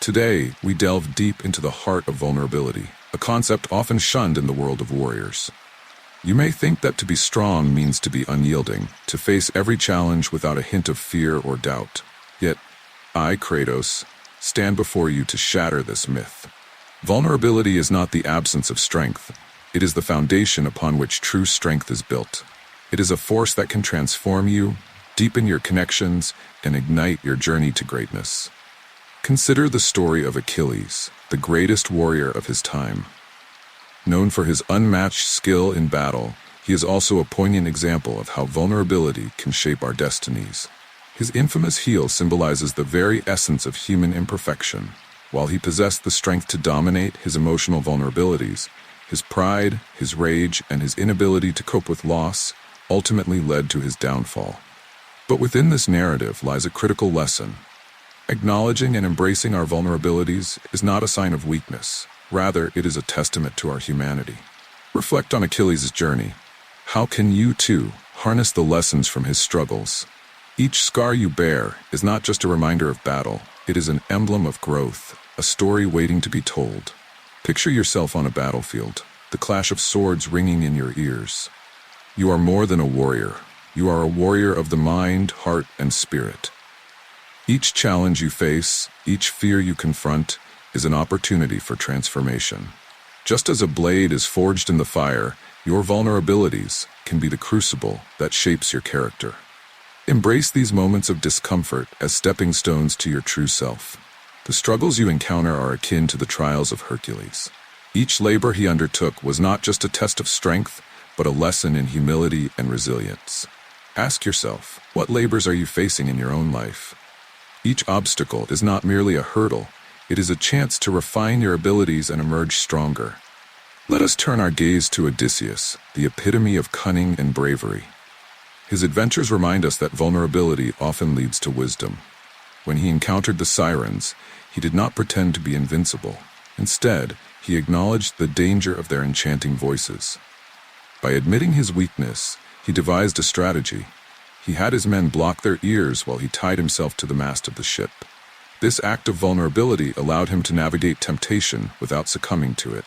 Today, we delve deep into the heart of vulnerability, a concept often shunned in the world of warriors. You may think that to be strong means to be unyielding, to face every challenge without a hint of fear or doubt. Yet, I, Kratos, stand before you to shatter this myth. Vulnerability is not the absence of strength. It is the foundation upon which true strength is built. It is a force that can transform you, deepen your connections, and ignite your journey to greatness. Consider the story of Achilles, the greatest warrior of his time. Known for his unmatched skill in battle, he is also a poignant example of how vulnerability can shape our destinies. His infamous heel symbolizes the very essence of human imperfection. While he possessed the strength to dominate his emotional vulnerabilities, his pride, his rage, and his inability to cope with loss ultimately led to his downfall. But within this narrative lies a critical lesson. Acknowledging and embracing our vulnerabilities is not a sign of weakness. Rather, it is a testament to our humanity. Reflect on Achilles' journey. How can you, too, harness the lessons from his struggles? Each scar you bear is not just a reminder of battle, it is an emblem of growth, a story waiting to be told. Picture yourself on a battlefield, the clash of swords ringing in your ears. You are more than a warrior. You are a warrior of the mind, heart, and spirit. Each challenge you face, each fear you confront, is an opportunity for transformation. Just as a blade is forged in the fire, your vulnerabilities can be the crucible that shapes your character. Embrace these moments of discomfort as stepping stones to your true self. The struggles you encounter are akin to the trials of Hercules. Each labor he undertook was not just a test of strength, but a lesson in humility and resilience. Ask yourself, what labors are you facing in your own life? Each obstacle is not merely a hurdle, it is a chance to refine your abilities and emerge stronger. Let us turn our gaze to Odysseus, the epitome of cunning and bravery. His adventures remind us that vulnerability often leads to wisdom. When he encountered the sirens, he did not pretend to be invincible. Instead, he acknowledged the danger of their enchanting voices. By admitting his weakness, he devised a strategy. He had his men block their ears while he tied himself to the mast of the ship. This act of vulnerability allowed him to navigate temptation without succumbing to it.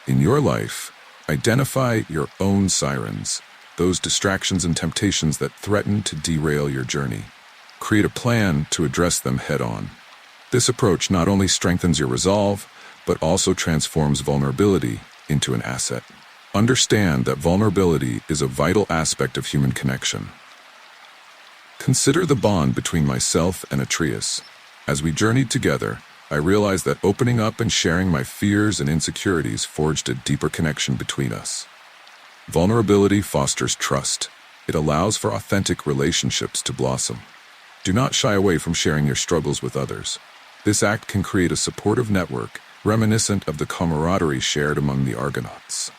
In your life, identify your own sirens, those distractions and temptations that threaten to derail your journey. Create a plan to address them head-on. This approach not only strengthens your resolve, but also transforms vulnerability into an asset. Understand that vulnerability is a vital aspect of human connection. Consider the bond between myself and Atreus. As we journeyed together, I realized that opening up and sharing my fears and insecurities forged a deeper connection between us. Vulnerability fosters trust. It allows for authentic relationships to blossom. Do not shy away from sharing your struggles with others. This act can create a supportive network, reminiscent of the camaraderie shared among the Argonauts.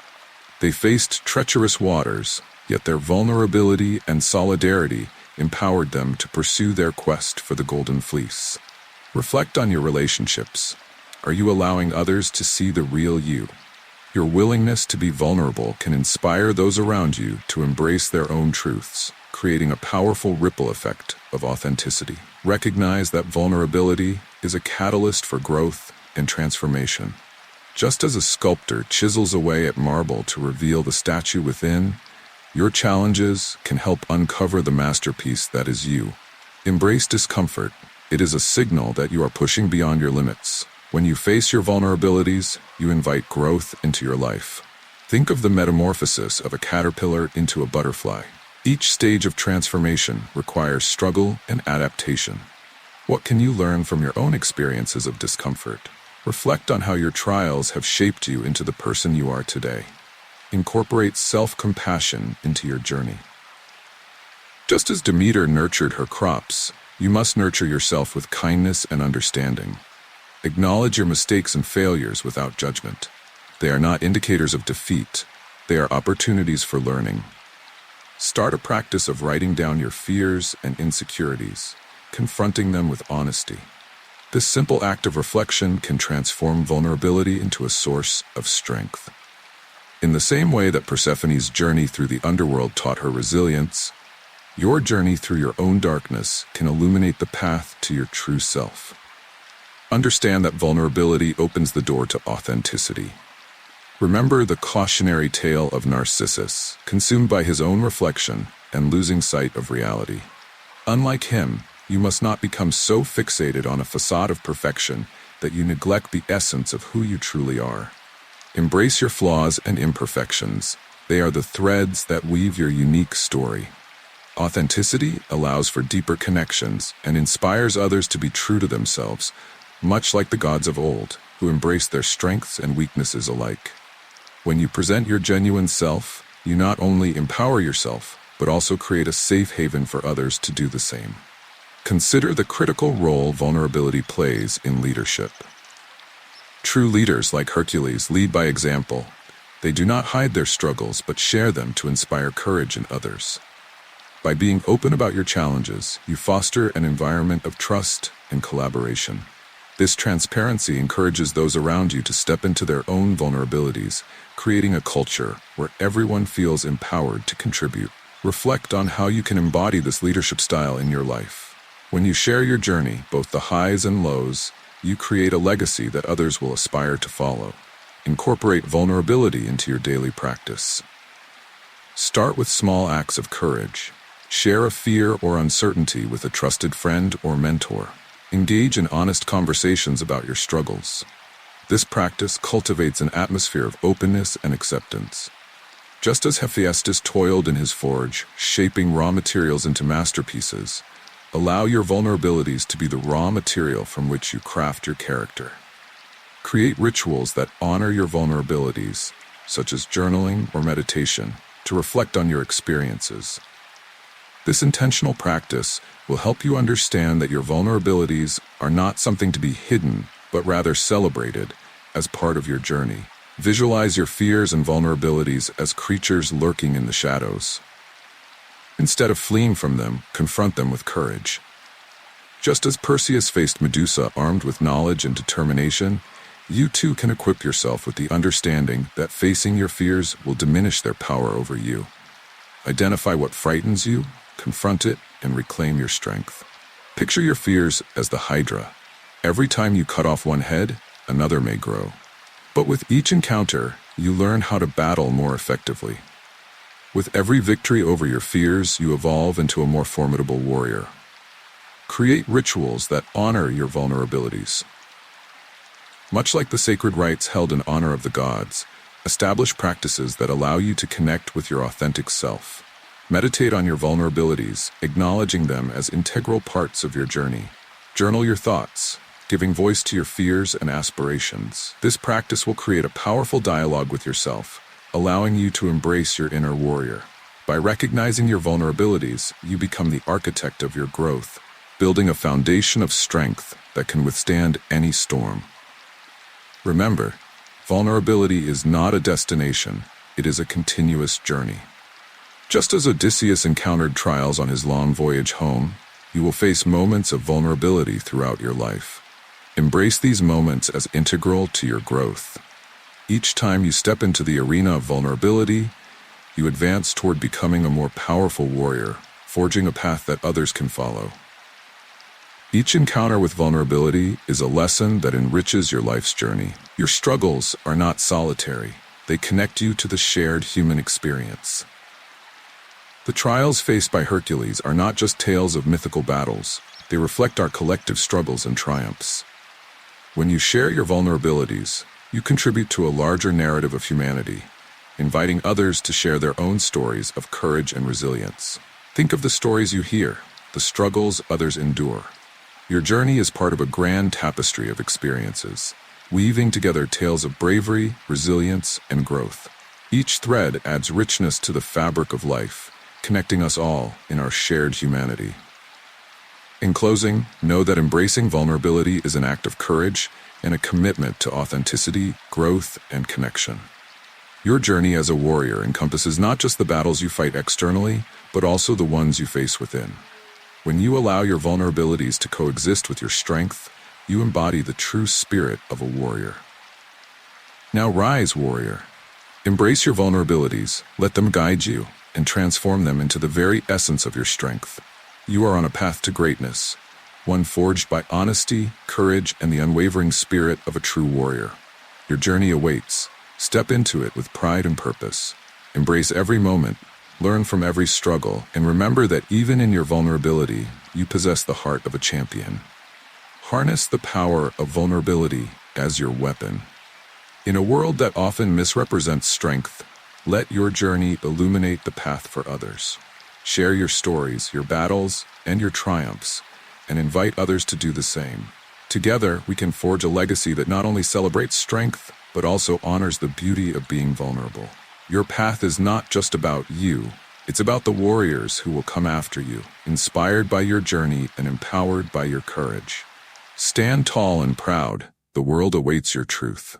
They faced treacherous waters, yet their vulnerability and solidarity empowered them to pursue their quest for the Golden Fleece. Reflect on your relationships. Are you allowing others to see the real you? Your willingness to be vulnerable can inspire those around you to embrace their own truths, creating a powerful ripple effect of authenticity. Recognize that vulnerability is a catalyst for growth and transformation. Just as a sculptor chisels away at marble to reveal the statue within, your challenges can help uncover the masterpiece that is you. Embrace discomfort. It is a signal that you are pushing beyond your limits. When you face your vulnerabilities, you invite growth into your life. Think of the metamorphosis of a caterpillar into a butterfly. Each stage of transformation requires struggle and adaptation. What can you learn from your own experiences of discomfort? Reflect on how your trials have shaped you into the person you are today. Incorporate self-compassion into your journey. Just as Demeter nurtured her crops, you must nurture yourself with kindness and understanding. Acknowledge your mistakes and failures without judgment. They are not indicators of defeat. They are opportunities for learning. Start a practice of writing down your fears and insecurities, confronting them with honesty. This simple act of reflection can transform vulnerability into a source of strength. In the same way that Persephone's journey through the underworld taught her resilience, your journey through your own darkness can illuminate the path to your true self. Understand that vulnerability opens the door to authenticity. Remember the cautionary tale of Narcissus, consumed by his own reflection and losing sight of reality. Unlike him, you must not become so fixated on a facade of perfection that you neglect the essence of who you truly are. Embrace your flaws and imperfections. They are the threads that weave your unique story. Authenticity allows for deeper connections and inspires others to be true to themselves, much like the gods of old, who embraced their strengths and weaknesses alike. When you present your genuine self, you not only empower yourself, but also create a safe haven for others to do the same. Consider the critical role vulnerability plays in leadership. True leaders like Hercules lead by example. They do not hide their struggles, but share them to inspire courage in others. By being open about your challenges, you foster an environment of trust and collaboration. This transparency encourages those around you to step into their own vulnerabilities, creating a culture where everyone feels empowered to contribute. Reflect on how you can embody this leadership style in your life. When you share your journey, both the highs and lows, you create a legacy that others will aspire to follow. Incorporate vulnerability into your daily practice. Start with small acts of courage. Share a fear or uncertainty with a trusted friend or mentor. Engage in honest conversations about your struggles. This practice cultivates an atmosphere of openness and acceptance. Just as Hephaestus toiled in his forge, shaping raw materials into masterpieces, allow your vulnerabilities to be the raw material from which you craft your character. Create rituals that honor your vulnerabilities, such as journaling or meditation, to reflect on your experiences. This intentional practice will help you understand that your vulnerabilities are not something to be hidden, but rather celebrated as part of your journey. Visualize your fears and vulnerabilities as creatures lurking in the shadows. Instead of fleeing from them, confront them with courage. Just as Perseus faced Medusa armed with knowledge and determination, you too can equip yourself with the understanding that facing your fears will diminish their power over you. Identify what frightens you, confront it, and reclaim your strength. Picture your fears as the Hydra. Every time you cut off one head, another may grow. But with each encounter, you learn how to battle more effectively. With every victory over your fears, you evolve into a more formidable warrior. Create rituals that honor your vulnerabilities. Much like the sacred rites held in honor of the gods, establish practices that allow you to connect with your authentic self. Meditate on your vulnerabilities, acknowledging them as integral parts of your journey. Journal your thoughts, giving voice to your fears and aspirations. This practice will create a powerful dialogue with yourself, allowing you to embrace your inner warrior. By recognizing your vulnerabilities, you become the architect of your growth, building a foundation of strength that can withstand any storm. Remember, vulnerability is not a destination, it is a continuous journey. Just as Odysseus encountered trials on his long voyage home, you will face moments of vulnerability throughout your life. Embrace these moments as integral to your growth. Each time you step into the arena of vulnerability, you advance toward becoming a more powerful warrior, forging a path that others can follow. Each encounter with vulnerability is a lesson that enriches your life's journey. Your struggles are not solitary. They connect you to the shared human experience. The trials faced by Hercules are not just tales of mythical battles. They reflect our collective struggles and triumphs. When you share your vulnerabilities, you contribute to a larger narrative of humanity, inviting others to share their own stories of courage and resilience. Think of the stories you hear, the struggles others endure. Your journey is part of a grand tapestry of experiences, weaving together tales of bravery, resilience, and growth. Each thread adds richness to the fabric of life, connecting us all in our shared humanity. In closing, know that embracing vulnerability is an act of courage and a commitment to authenticity, growth, and connection. Your journey as a warrior encompasses not just the battles you fight externally, but also the ones you face within. When you allow your vulnerabilities to coexist with your strength, you embody the true spirit of a warrior. Now rise, warrior. Embrace your vulnerabilities, let them guide you, and transform them into the very essence of your strength. You are on a path to greatness, one forged by honesty, courage, and the unwavering spirit of a true warrior. Your journey awaits. Step into it with pride and purpose. Embrace every moment, learn from every struggle, and remember that even in your vulnerability, you possess the heart of a champion. Harness the power of vulnerability as your weapon. In a world that often misrepresents strength, let your journey illuminate the path for others. Share your stories, your battles, and your triumphs, and invite others to do the same. Together, we can forge a legacy that not only celebrates strength, but also honors the beauty of being vulnerable. Your path is not just about you, it's about the warriors who will come after you, inspired by your journey and empowered by your courage. Stand tall and proud, the world awaits your truth.